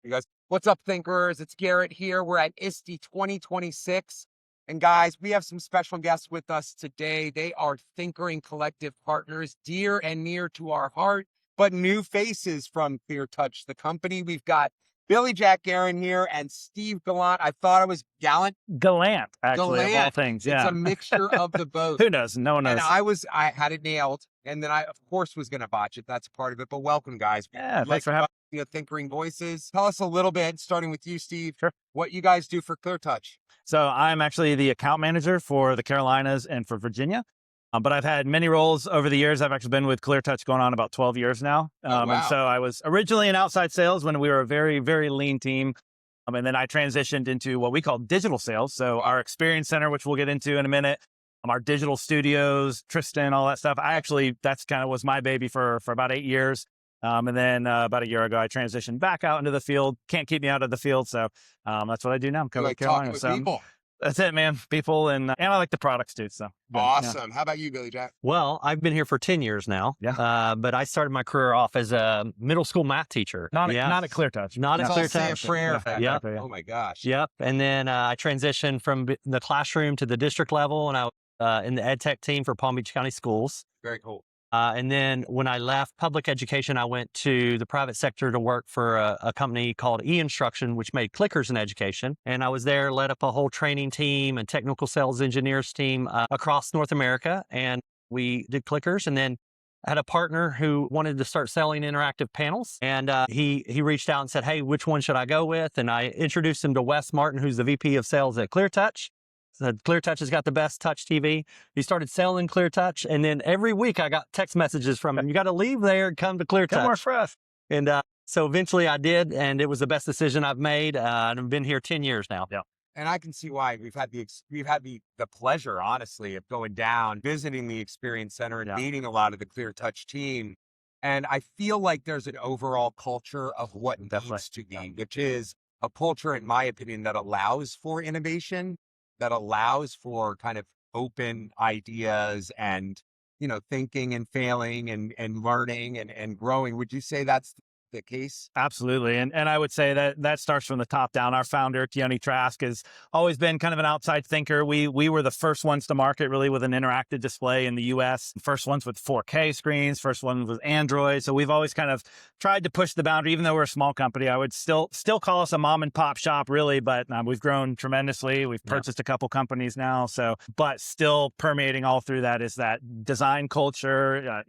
You guys, what's up, thinkers? It's Garrett here. We're at ISTE 2026. And guys, we have some special guests with us today. They are Thinkering Collective partners, dear and near to our heart, but new faces from ClearTouch, the company. We've got Billy Jack Guerin here and Steve Gallant. I thought it was Gallant. Gallant, actually, of all Gallant. things. It's Yeah. a mixture of the both. Who knows? No one knows. And I had it nailed. And then I, of course, was going to botch it. That's a part of it. But welcome, guys. Yeah, thanks for having me. Thinkering Voices. Tell us a little bit, starting with you, Steve. Sure. What you guys do for ClearTouch. So I'm actually the account manager for the Carolinas and for Virginia. But I've had many roles over the years. I've actually been with ClearTouch going on about 12 years now. Wow. And so I was originally in outside sales when we were a very, very lean team. And then I transitioned into what we call digital sales. So our experience center, which we'll get into in a minute, our digital studios, Tristan, all that stuff. That's kind of was my baby for about 8 years. And then about a year ago, I transitioned back out into the field. Can't keep me out of the field. So that's what I do now. I'm Like talking with people. That's it, man. People, and I like the products too. So awesome. Yeah. How about you, Billy Jack? Well, I've been here for 10 years now. Yeah. But I started my career off as a middle school math teacher. Not a ClearTouch. Not a Let's all say a ClearTouch. prayer. Yeah. Oh my gosh. Yep. And then I transitioned from the classroom to the district level, and I was in the ed tech team for Palm Beach County Schools. Very cool. And then when I left public education, I went to the private sector to work for a company called eInstruction, which made clickers in education. And I was there, led up a whole training team and technical sales engineers team across North America. And we did clickers. And then I had a partner who wanted to start selling interactive panels. And he reached out and said, hey, which one should I go with? And I introduced him to Wes Martin, who's the VP of sales at ClearTouch. Said ClearTouch has got the best touch TV. He started selling ClearTouch, and then every week I got text messages from him. You got to leave there and come to ClearTouch. Come work for us. And so eventually I did, and it was the best decision I've made. I've been here 10 years now. Yeah. And I can see why. We've had the pleasure, honestly, of going down, visiting the Experience Center, and meeting a lot of the ClearTouch team. And I feel like there's an overall culture of what needs to be, which is a culture, in my opinion, that allows for innovation, that allows for kind of open ideas and, thinking and failing and learning and growing. Would you say that's the case? Absolutely. And I would say that starts from the top down. Our founder, Keone Trask, has always been kind of an outside thinker. We were the first ones to market really with an interactive display in the US, first ones with 4K screens, first one with Android. So we've always kind of tried to push the boundary, even though we're a small company. I would still call us a mom and pop shop really, but we've grown tremendously. We've purchased a couple companies now. So, but still permeating all through that is that design culture,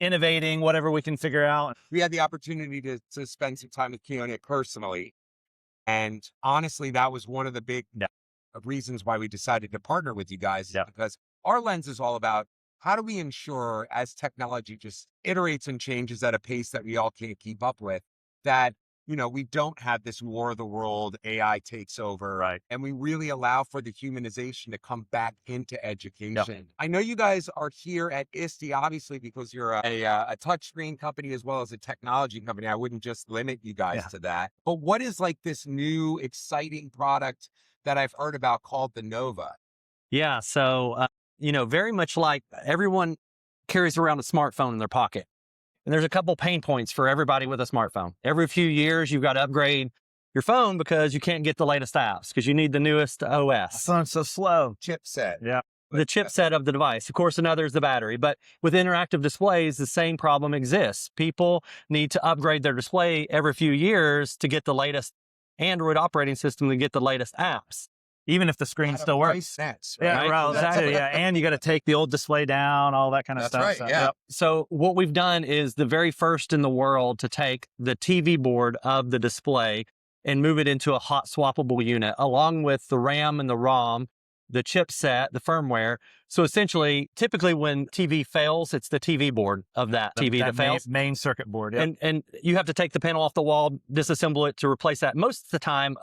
innovating, whatever we can figure out. We had the opportunity to spend some time with Keone personally. And honestly, that was one of the big reasons why we decided to partner with you guys, because our lens is all about how do we ensure, as technology just iterates and changes at a pace that we all can't keep up with, that we don't have this war of the world, AI takes over, right? And we really allow for the humanization to come back into education. Yep. I know you guys are here at ISTE, obviously, because you're a touchscreen company as well as a technology company. I wouldn't just limit you guys to that. But what is like this new exciting product that I've heard about called the Nova? Yeah. So, very much like everyone carries around a smartphone in their pocket. And there's a couple pain points for everybody with a smartphone. Every few years, you've got to upgrade your phone because you can't get the latest apps because you need the newest OS. Phone's so slow. Chipset. Yeah. The chipset of the device. Of course, another is the battery. But with interactive displays, the same problem exists. People need to upgrade their display every few years to get the latest Android operating system to get the latest apps. Even if the screen still works. Sense, Yeah, right? right, exactly. Yeah, and you got to take the old display down, all that kind of That's stuff. right, yeah. So what we've done is the very first in the world to take the TV board of the display and move it into a hot swappable unit, along with the RAM and the ROM, the chipset, the firmware. So essentially, typically when TV fails, it's the TV board of that TV that fails. Main circuit board. Yep. And you have to take the panel off the wall, disassemble it to replace that. Most of the time,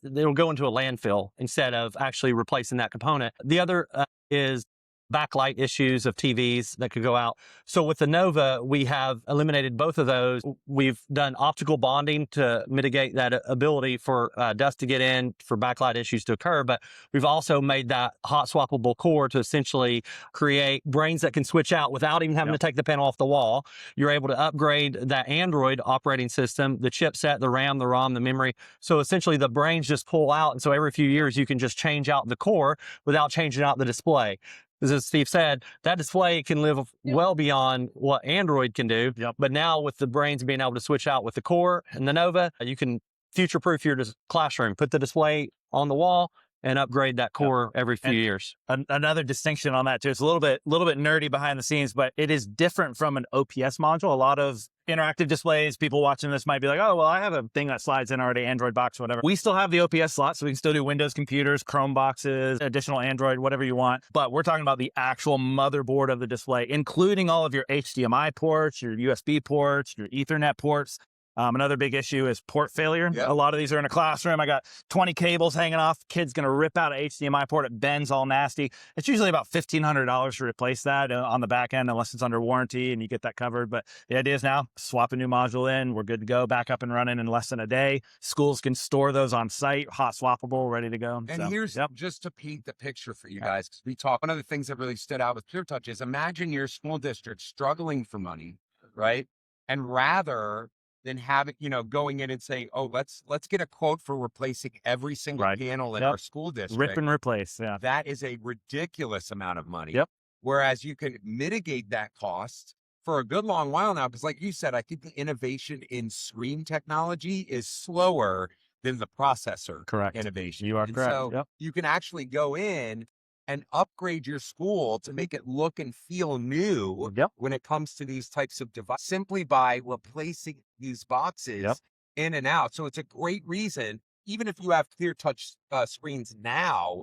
it'll go into a landfill instead of actually replacing that component. The other is backlight issues of TVs that could go out. So with the Nova, we have eliminated both of those. We've done optical bonding to mitigate that ability for dust to get in, for backlight issues to occur. But we've also made that hot swappable core to essentially create brains that can switch out without even having to take the panel off the wall. You're able to upgrade that Android operating system, the chipset, the RAM, the ROM, the memory. So essentially the brains just pull out. And so every few years you can just change out the core without changing out the display. Because as Steve said, that display can live well beyond what Android can do. But now with the brains being able to switch out with the core and the Nova, you can future-proof your classroom, put the display on the wall, and upgrade that core every few years. Another distinction on that too, it's a little bit nerdy behind the scenes, but it is different from an OPS module. A lot of interactive displays, people watching this might be like, oh, well, I have a thing that slides in already, Android box, whatever. We still have the OPS slot, so we can still do Windows computers, Chrome boxes, additional Android, whatever you want. But we're talking about the actual motherboard of the display, including all of your HDMI ports, your USB ports, your Ethernet ports. Another big issue is port failure. A lot of these are in a classroom. I got 20 cables hanging off. Kid's going to rip out an HDMI port. It bends all nasty. It's usually about $1,500 to replace that on the back end, unless it's under warranty and you get that covered. But the idea is now swap a new module in. We're good to go, back up and running in less than a day. Schools can store those on site, hot swappable, ready to go. And here's just to paint the picture for you guys, because we talk, one of the things that really stood out with ClearTouch is imagine your school district struggling for money, right? And rather than having, going in and saying, oh, let's get a quote for replacing every single panel in our school district. Rip and replace, That is a ridiculous amount of money. Whereas you can mitigate that cost for a good long while now, because like you said, I think the innovation in screen technology is slower than the processor innovation. You are correct. So you can actually go in and upgrade your school to make it look and feel new when it comes to these types of devices, simply by replacing these boxes in and out. So it's a great reason, even if you have ClearTouch screens now,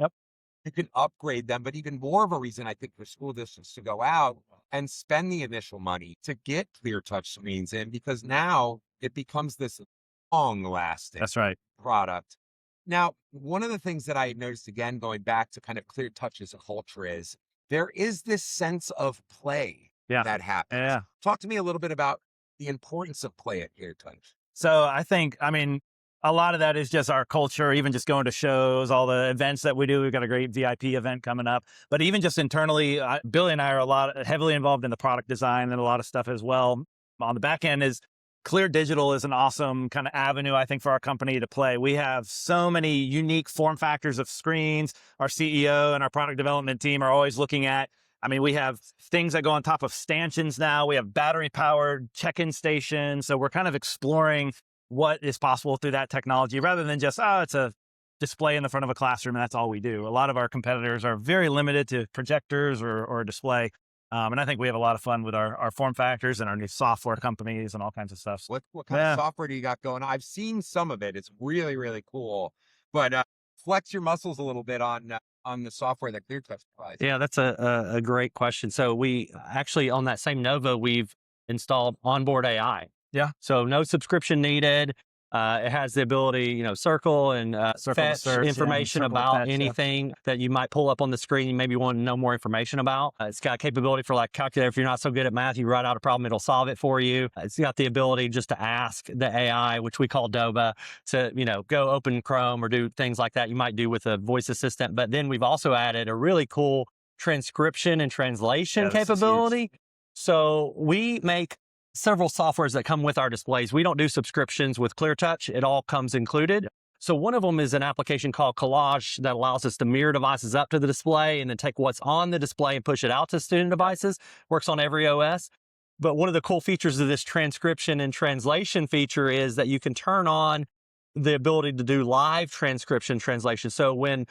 you can upgrade them. But even more of a reason, I think, for school districts to go out and spend the initial money to get ClearTouch screens in, because now it becomes this long-lasting product. Now, one of the things that I noticed, again, going back to kind of ClearTouch as a culture, is there is this sense of play that happens. Talk to me a little bit about the importance of play at ClearTouch. So I think, a lot of that is just our culture, even just going to shows, all the events that we do. We've got a great VIP event coming up. But even just internally, Billy and I are heavily involved in the product design and a lot of stuff as well. On the back end is Clear Digital is an awesome kind of avenue, I think, for our company to play. We have so many unique form factors of screens. Our CEO and our product development team are always looking at, we have things that go on top of stanchions now. We have battery-powered check-in stations. So we're kind of exploring what is possible through that technology, rather than just, it's a display in the front of a classroom and that's all we do. A lot of our competitors are very limited to projectors or a display. And I think we have a lot of fun with our form factors and our new software companies and all kinds of stuff. What kind of software do you got going on? I've seen some of it. It's really, really cool. But flex your muscles a little bit on the software that ClearTouch provides. Yeah, that's a great question. So we actually, on that same Nova, we've installed onboard AI. So no subscription needed. It has the ability, circle and fetch information about anything that you might pull up on the screen you maybe want to know more information about. It's got capability for like calculator. If you're not so good at math, you write out a problem, it'll solve it for you. It's got the ability just to ask the AI, which we call Doba, to, go open Chrome or do things like that you might do with a voice assistant. But then we've also added a really cool transcription and translation capability. So we make several softwares that come with our displays. We don't do subscriptions with ClearTouch. It all comes included. So one of them is an application called Collage that allows us to mirror devices up to the display and then take what's on the display and push it out to student devices. Works on every OS. But one of the cool features of this transcription and translation feature is that you can turn on the ability to do live transcription translation. So when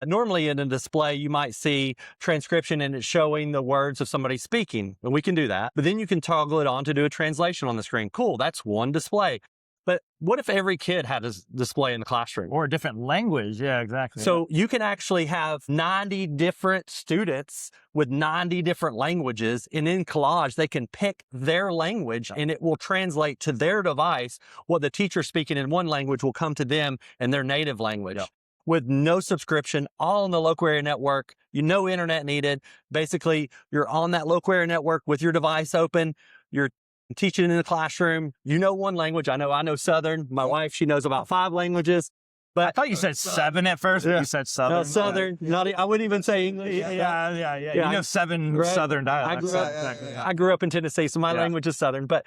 normally in a display, you might see transcription and it's showing the words of somebody speaking, and we can do that. But then you can toggle it on to do a translation on the screen. Cool, that's one display. But what if every kid had a display in the classroom? Or a different language. Yeah, exactly. So you can actually have 90 different students with 90 different languages. And in Collage, they can pick their language and it will translate to their device. What the teacher speaking in one language will come to them in their native language. with no subscription, all on the local area network. No internet needed. Basically, you're on that local area network with your device open. You're teaching in the classroom. One language. I know Southern. My wife, she knows about 5 languages. I But thought you said 7 at first, but Yeah. you said Southern. no, Southern. I wouldn't even say English. Yeah. Yeah, You know 7 right. Southern I dialects. grew up, I grew up in Tennessee, so my Yeah. language is Southern. But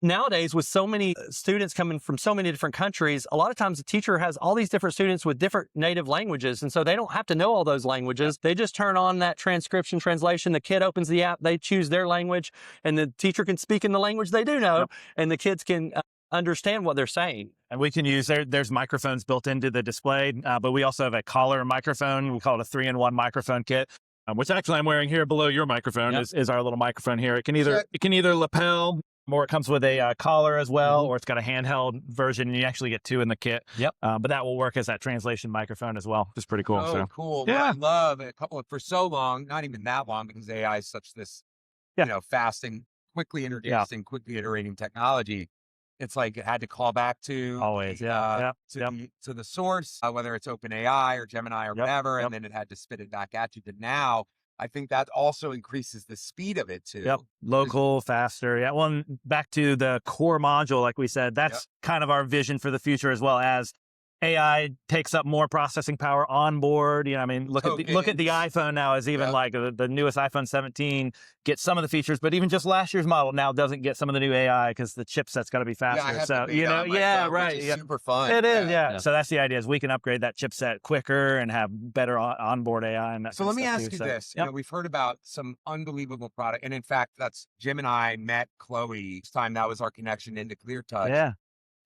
nowadays, with so many students coming from so many different countries, a lot of times the teacher has all these different students with different native languages. And so they don't have to know all those languages. They just turn on that transcription translation. The kid opens the app, they choose their language, and the teacher can speak in the language they do know, and the kids can understand what they're saying. And we can use there's microphones built into the display, but we also have a collar microphone. We call it a 3-in-1 microphone kit, which actually I'm wearing here below your microphone is our little microphone here. It can either lapel, or it comes with a collar as well, or it's got a handheld version, and you actually get 2 in the kit. Yep. But that will work as that translation microphone as well, which is pretty cool. Oh, So cool. Yeah. I love a couple of, for so long, not even that long, because AI is such this, fast and quickly introducing, quickly iterating technology. It's like it had to call back to always, to the source, whether it's OpenAI or Gemini or whatever, and then it had to spit it back at you. But now I think that also increases the speed of it too. Yep. Local, faster. Yeah. Well, and back to the core module, like we said, that's kind of our vision for the future, as well as AI takes up more processing power on board. Look at the iPhone now is even like the newest iPhone 17 gets some of the features, but even just last year's model now doesn't get some of the new AI because the chipset's got to be faster. So right. Which is super fun. It is, yeah. So that's the idea: is we can upgrade that chipset quicker and have better onboard AI. And that So kind let of me stuff ask too. you this: we've heard about some unbelievable product, and in fact, that's Jim and I met Chloe. This time that was our connection into ClearTouch. Yeah,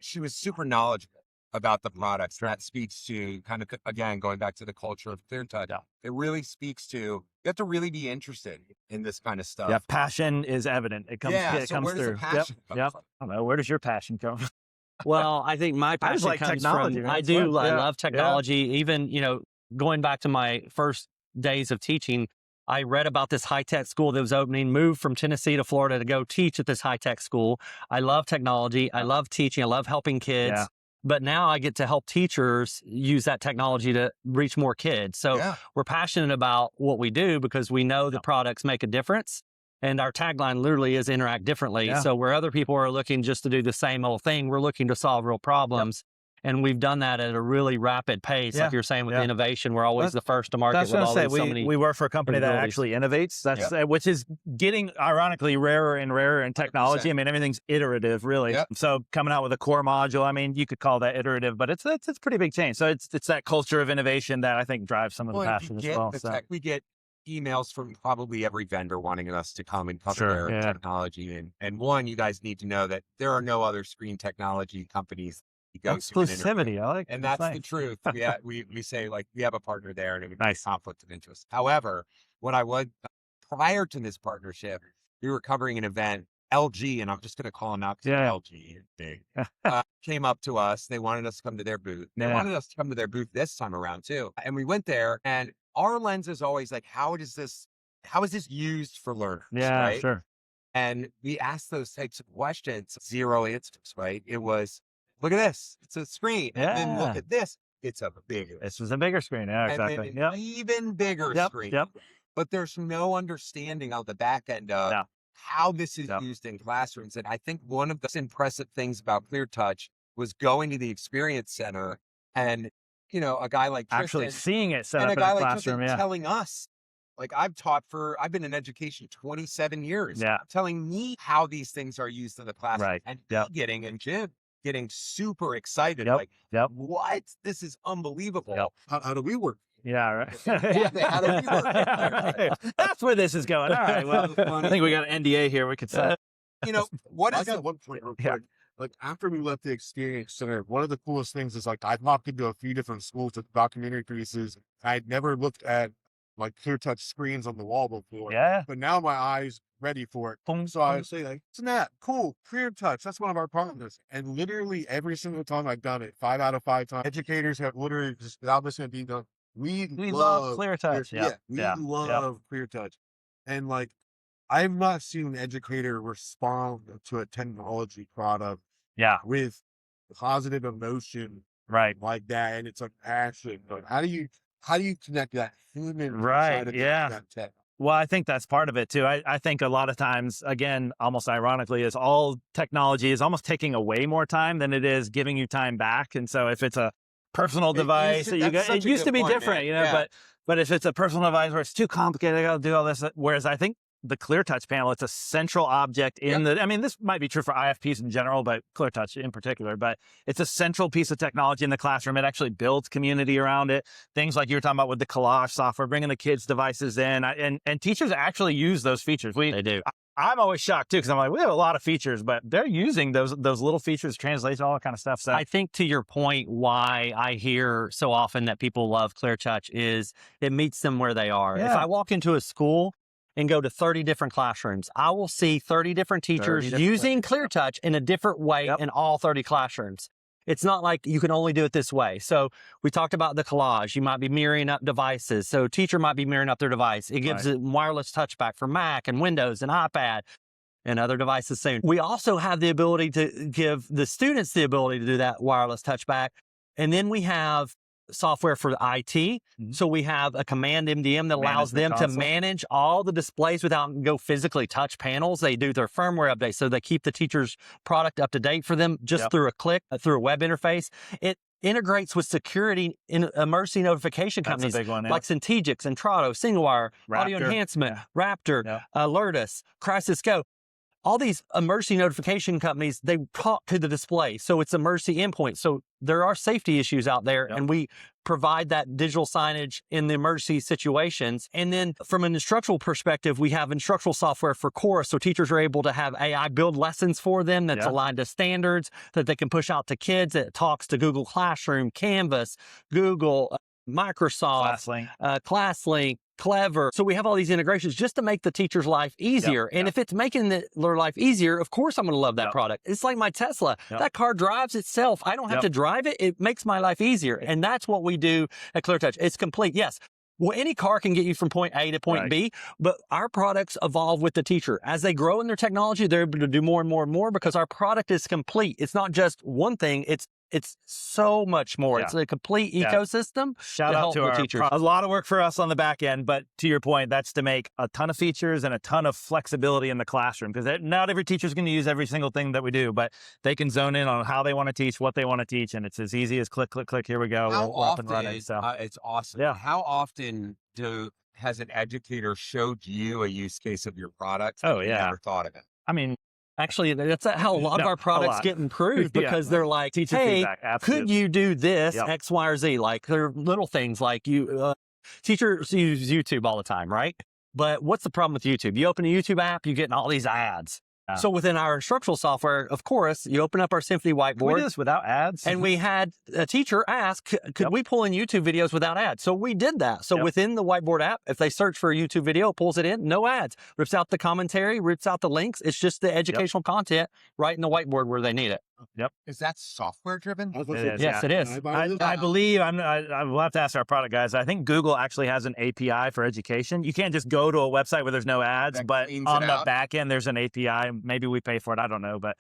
she was super knowledgeable about the products. That speaks to kind of, again, going back to the culture of ClearTouch. It really speaks to, you have to really be interested in this kind of stuff. Yeah, passion is evident. It comes, it so comes where does through. the passion come from? I don't know. Where does your passion come from? Well, I think my passion like comes technology, from, man. I It's do, fun. I love technology. Even, going back to my first days of teaching, I read about this high-tech school that was opening, moved from Tennessee to Florida to go teach at this high-tech school. I love technology. I love teaching. I love helping kids. Yeah. But now I get to help teachers use that technology to reach more kids. So we're passionate about what we do because we know the products make a difference. And our tagline literally is interact differently. So where other people are looking just to do the same old thing, we're looking to solve real problems. And we've done that at a really rapid pace. Like you're saying with innovation, we're always the first to market with all these so many. We work for a company that actually innovates. That's which is getting ironically rarer and rarer in technology. 100%. Everything's iterative, really. So coming out with a core module, you could call that iterative, but it's a pretty big change. So it's that culture of innovation that I think drives some of the passion as well. We get emails from probably every vendor wanting us to come and cover their technology. And one, you guys need to know that there are no other screen technology companies. Exclusivity, I like, and that's the truth. We say, like, we have a partner there, and it would be a conflict of interest. However, what I would prior to this partnership, we were covering an event. LG, and I'm just going to call them out because LG is big, came up to us. They wanted us to come to their booth. They wanted us to come to their booth this time around too. And we went there, and our lens is always like, how is this used for learners? Yeah, sure. And we asked those types of questions, 0 answers, right? It was, look at this, it's a screen. And then look at this, it's a bigger. This was a bigger screen. Yeah, exactly. And then an even bigger screen. But there's no understanding on the back end of how this is used in classrooms. And I think one of the impressive things about ClearTouch was going to the experience center and, a guy like Tristan, actually seeing it set up in a guy a like classroom, Tristan telling us, like, I've been in education 27 years, telling me how these things are used in the classroom, and Jim getting super excited, what? This is unbelievable. How do we work? Yeah, right. How do we work? That's where this is going. All right. Well, I think we got an NDA here. We could say. What is I got one point real quick. Like, after we left the experience center, one of the coolest things is, like, I popped into a few different schools with documentary pieces. I'd never looked at, like, ClearTouch screens on the wall before. Yeah. But now my eyes ready for it. So I say, like, Snap, cool, ClearTouch, that's one of our partners. And literally every single time I've done it, 5 out of 5 times, educators have literally just, without listening to being done, we love ClearTouch. we love ClearTouch. And, like, I've not seen an educator respond to a technology product with positive emotion Right. like that, and it's a passion. But how do you connect that human Right, side of yeah. that tech? Well, I think that's part of it too. I think a lot of times, again, almost ironically, is all technology is almost taking away more time than it is giving you time back. And so if it's a personal device that you that's got, such it a used good to be point, different, man. you know, Yeah. but if it's a personal device where it's too complicated, I got to do all this. Whereas I think the ClearTouch panel, it's a central object in the, I mean, this might be true for IFPs in general, but ClearTouch in particular, but it's a central piece of technology in the classroom. It actually builds community around it. Things like you were talking about with the collage software, bringing the kids' devices in, and teachers actually use those features. They do. I'm always shocked too, because I'm like, we have a lot of features, but they're using those little features, translation, all that kind of stuff. So I think to your point, why I hear so often that people love ClearTouch is it meets them where they are. If Yeah. I walk into a school and go to 30 different classrooms, I will see 30 different teachers using ClearTouch in a different way in all 30 classrooms. It's not like you can only do it this way. So we talked about the collage. You might be mirroring up devices. So teacher might be mirroring up their device. It gives it wireless touchback for Mac and Windows and iPad and other devices soon. We also have the ability to give the students the ability to do that wireless touchback. And then we have software for IT. So we have a command MDM that allows them to manage all the displays without go physically touch panels. They do their firmware updates, so they keep the teacher's product up to date for them just through a click, through a web interface. It integrates with security in emergency notification companies like Centegix, Entrado, SingleWire, Audio Enhancement, Raptor, Alertus, Crisis Go. All these emergency notification companies, they talk to the display. So it's emergency endpoint. So there are safety issues out there, and we provide that digital signage in the emergency situations. And then from an instructional perspective, we have instructional software for Chorus. So teachers are able to have AI build lessons for them that's aligned to standards that they can push out to kids. It talks to Google Classroom, Canvas, Google, Microsoft, ClassLink, Clever. So we have all these integrations just to make the teacher's life easier. And if it's making their life easier, of course I'm going to love that product. It's like my Tesla. That car drives itself. I don't have to drive it. It makes my life easier. And that's what we do at ClearTouch. It's complete. Yes. Well, any car can get you from point A to point B, but our products evolve with the teacher. As they grow in their technology, they're able to do more and more and more because our product is complete. It's not just one thing. It's so much more. It's a complete ecosystem. Shout out to our teachers. A lot of work for us on the back end, but to your point, that's to make a ton of features and a ton of flexibility in the classroom, because not every teacher is going to use every single thing that we do, but they can zone in on how they want to teach, what they want to teach, and it's as easy as click, click, click. Here we go. We're up and running. So it's awesome. Yeah. How often has an educator showed you a use case of your product? Oh, You yeah. never thought of it. I mean, actually, that's how a lot of our products get improved, because they're like, teacher hey, feedback, could you do this, X, Y, or Z? Like, they're little things like teachers use YouTube all the time, right? But what's the problem with YouTube? You open a YouTube app, you're getting all these ads. So within our instructional software, of course, you open up our Symphony whiteboard. Can we do this without ads? And we had a teacher ask, could we pull in YouTube videos without ads? So we did that. So within the whiteboard app, if they search for a YouTube video, it pulls it in, no ads, rips out the commentary, rips out the links. It's just the educational content right in the whiteboard where they need it. Is that software driven? Yes, it is. I believe I will have to ask our product guys. I think Google actually has an API for education. You can't just go to a website where there's no ads, but on the back end there's an API. Maybe we pay for it. I don't know, but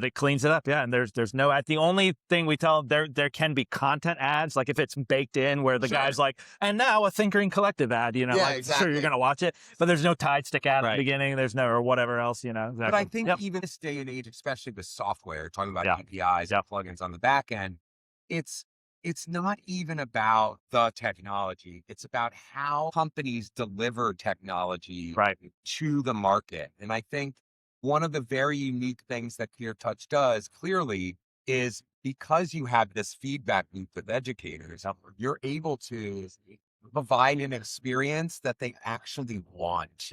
it cleans it up. Yeah, and there's no ad. The only thing we tell them, there can be content ads, like if it's baked in where the guy's like, and now a Thinkering Collective ad. You know, sure you're gonna watch it, but there's no Tide Stick ad at the beginning. There's no or whatever else. You know. But I think even this day and age, especially with software, talking about APIs and plugins on the back end, it's not even about the technology. It's about how companies deliver technology to the market. And I think one of the very unique things that ClearTouch does clearly is because you have this feedback loop with educators, you're able to provide an experience that they actually want.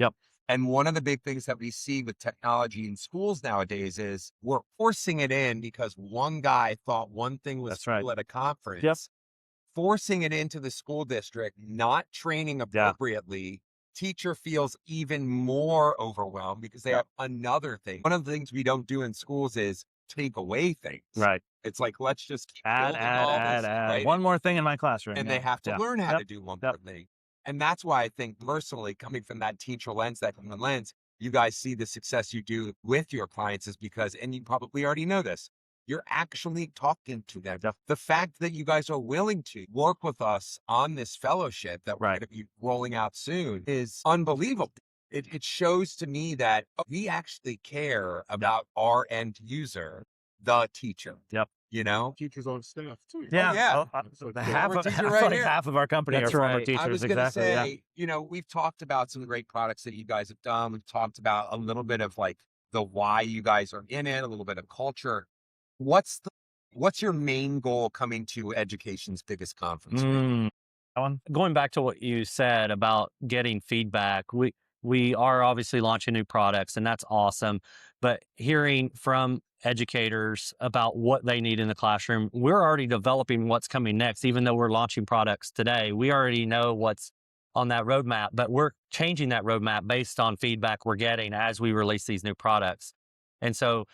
And one of the big things that we see with technology in schools nowadays is we're forcing it in because one guy thought one thing was cool at a conference, forcing it into the school district, not training appropriately. Teacher feels even more overwhelmed because they have another thing. One of the things we don't do in schools is take away things. It's like, let's just keep add. One more thing in my classroom. And they have to learn how to do one more thing. And that's why I think personally, coming from that teacher lens, that human lens, you guys see the success you do with your clients is because, and you probably already know this, You're actually talking to them. Yep. The fact that you guys are willing to work with us on this fellowship that we're Right. going to be rolling out soon is unbelievable. It shows to me that we actually care about our end user, the teacher. Yep. You know? Teachers on staff too. Yeah. yeah. So The cool. half Former of, teacher I right feel like here. half of our company That's are former right. teachers. I was going to Exactly. Yeah. say, you know, we've talked about some great products that you guys have done. We've talked about a little bit of like the why you guys are in it, a little bit of culture. What's your main goal coming to education's biggest conference? That one? Going back to what you said about getting feedback, we are obviously launching new products, and that's awesome. But hearing from educators about what they need in the classroom, we're already developing what's coming next. Even though we're launching products today, we already know what's on that roadmap, but we're changing that roadmap based on feedback we're getting as we release these new products. And so,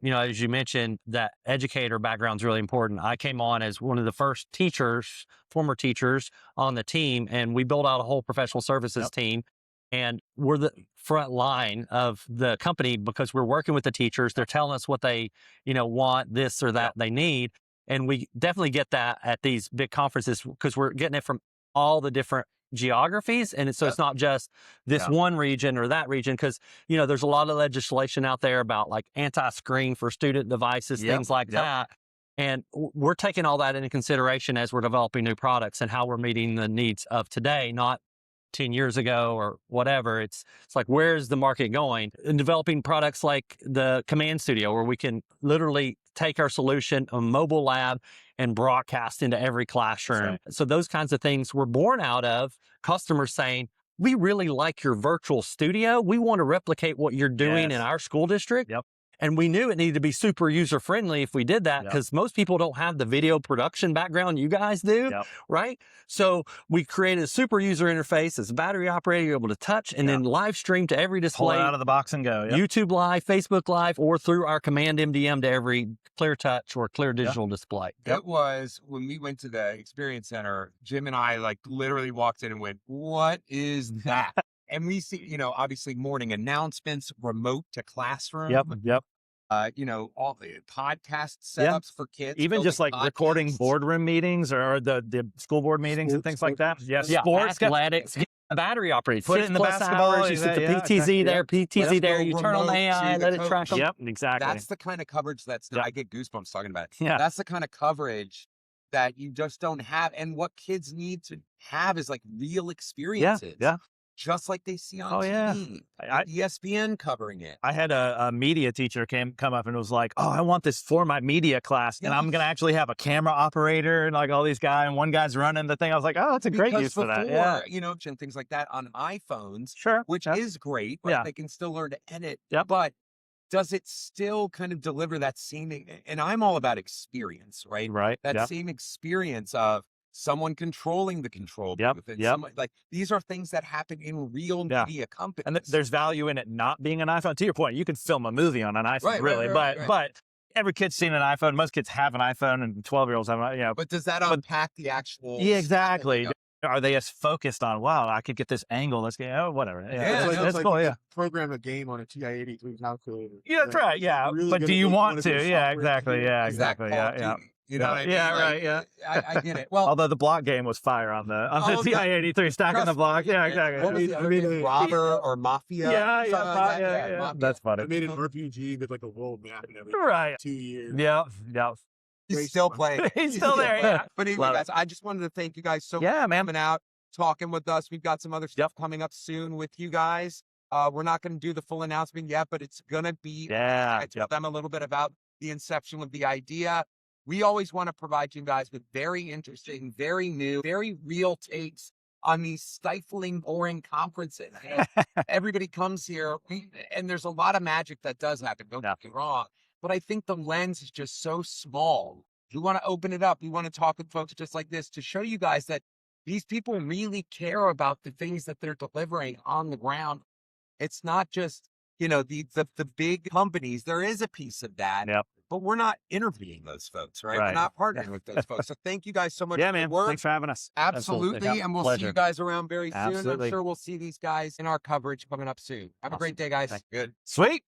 you know, as you mentioned, that educator background is really important. I came on as one of the first teachers, former teachers on the team, and we built out a whole professional services team. And we're the front line of the company because we're working with the teachers. They're telling us what they, you know, want, this or that they need. And we definitely get that at these big conferences because we're getting it from all the different geographies. And so it's not just this one region or that region, because, you know, there's a lot of legislation out there about like anti-screen for student devices, things like that. And we're taking all that into consideration as we're developing new products and how we're meeting the needs of today, not 10 years ago or whatever. It's like, where's the market going? And developing products like the Command Studio, where we can literally take our solution, a mobile lab, and broadcast into every classroom. Right. So those kinds of things were born out of customers saying, we really like your virtual studio. We want to replicate what you're doing in our school district. Yep. And we knew it needed to be super user friendly if we did that, because most people don't have the video production background you guys do, right? So we created a super user interface as a battery operator you're able to touch and then live stream to every Pull display, it out of the box and go. YouTube Live, Facebook Live, or through our Command MDM to every Clear Touch or Clear Digital display. It was when we went to the Experience Center, Jim and I like literally walked in and went, what is that? And we see, you know, obviously morning announcements, remote to classroom. You know, all the podcast setups for kids. Even just like recording boardroom meetings or the school board meetings and things like that. Sports. Athletics. Battery operated. Put it in the basketball. Hours, you set the PTZ there, PTZ there. You turn on the AI, let it track them. Yep, exactly. That's the kind of coverage I get goosebumps talking about it. Yeah. That's the kind of coverage that you just don't have. And what kids need to have is like real experiences. Just like they see on TV. ESPN covering it. I had a media teacher come up and was like, oh, I want this for my media class. And I'm going to actually have a camera operator and like all these guys, and one guy's running the thing. I was like, oh, that's a great use for that. Yeah. You know, and things like that on iPhones, Sure. which is great, but they can still learn to edit. But does it still kind of deliver that same, and I'm all about experience, right? Right. That same experience of someone controlling the control booth. And like these are things that happen in real media companies. And there's value in it not being an iPhone. To your point, you can film a movie on an iPhone, but every kid's seen an iPhone. Most kids have an iPhone, and 12-years-olds have, you know. But does that unpack the actual? Yeah, exactly. Are they as focused on, wow, I could get this angle, let's get, oh, whatever. That's cool, like program a game on a TI-83 calculator. Yeah, that's right, Really but do you want to? Yeah, exactly, Exactly. You know what I mean? Right. I get it. Well, although the block game was fire on the TI-83, stacking the block. Yeah, exactly. What was it? Robber or Mafia? Yeah. That's funny. I made an RPG with like a world map and everything. Right. 2 years. Yeah. He's still playing. He's still there, yeah. But anyway, guys, I just wanted to thank you guys so much for coming out, talking with us. We've got some other stuff coming up soon with you guys. We're not going to do the full announcement yet, but it's going to be, I told them a little bit about the inception of the idea. We always want to provide you guys with very interesting, very new, very real takes on these stifling, boring conferences. Everybody comes here, and there's a lot of magic that does happen. Don't get me wrong. But I think the lens is just so small. We want to open it up. We want to talk with folks just like this to show you guys that these people really care about the things that they're delivering on the ground. It's not just, you know, the big companies. There is a piece of that. But we're not interviewing those folks, right? We're not partnering with those folks. So thank you guys so much for man. the work. Thanks for having us. Absolutely. And we'll see you guys around very soon. Absolutely. I'm sure we'll see these guys in our coverage coming up soon. Have a great day, guys. Thanks. Good. Sweet.